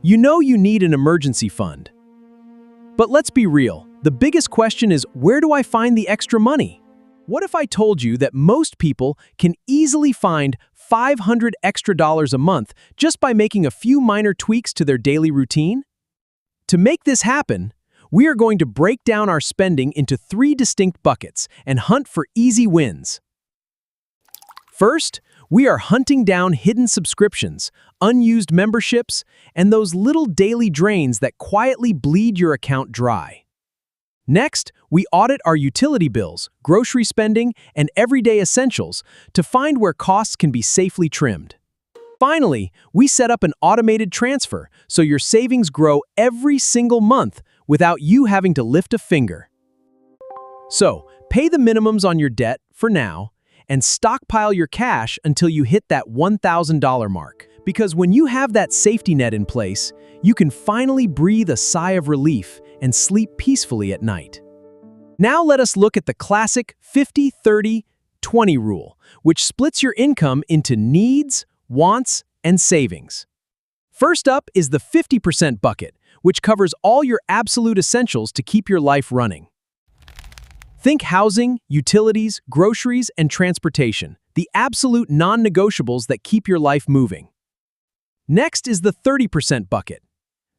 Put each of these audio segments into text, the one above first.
You know you need an emergency fund. But let's be real, the biggest question is, where do I find the extra money? What if I told you that most people can easily find $500 extra a month just by making a few minor tweaks to their daily routine? To make this happen, we are going to break down our spending into 3 distinct buckets and hunt for easy wins. First, we are hunting down hidden subscriptions, unused memberships, and those little daily drains that quietly bleed your account dry. Next, we audit our utility bills, grocery spending, and everyday essentials to find where costs can be safely trimmed. Finally, we set up an automated transfer so your savings grow every single month without you having to lift a finger. So, pay the minimums on your debt for now, and stockpile your cash until you hit that $1,000 mark. Because when you have that safety net in place, you can finally breathe a sigh of relief and sleep peacefully at night. Now let us look at the classic 50-30-20 rule, which splits your income into needs, wants, and savings. First up is the 50% bucket, which covers all your absolute essentials to keep your life running. Think housing, utilities, groceries, and transportation, the absolute non-negotiables that keep your life moving. Next is the 30% bucket.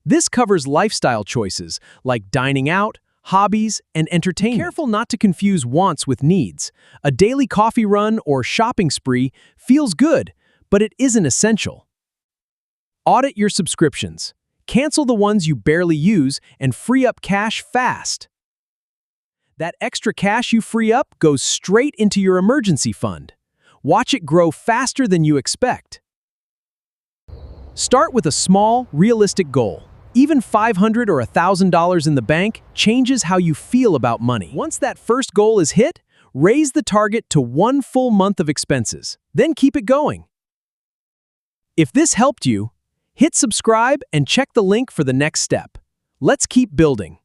This covers lifestyle choices like dining out, hobbies, and entertainment. Be careful not to confuse wants with needs. A daily coffee run or shopping spree feels good, but it isn't essential. Audit your subscriptions. Cancel the ones you barely use and free up cash fast. That extra cash you free up goes straight into your emergency fund. Watch it grow faster than you expect. Start with a small, realistic goal. Even $500 or $1,000 in the bank changes how you feel about money. Once that first goal is hit, raise the target to 1 full month of expenses. Then keep it going. If this helped you, hit subscribe and check the link for the next step. Let's keep building.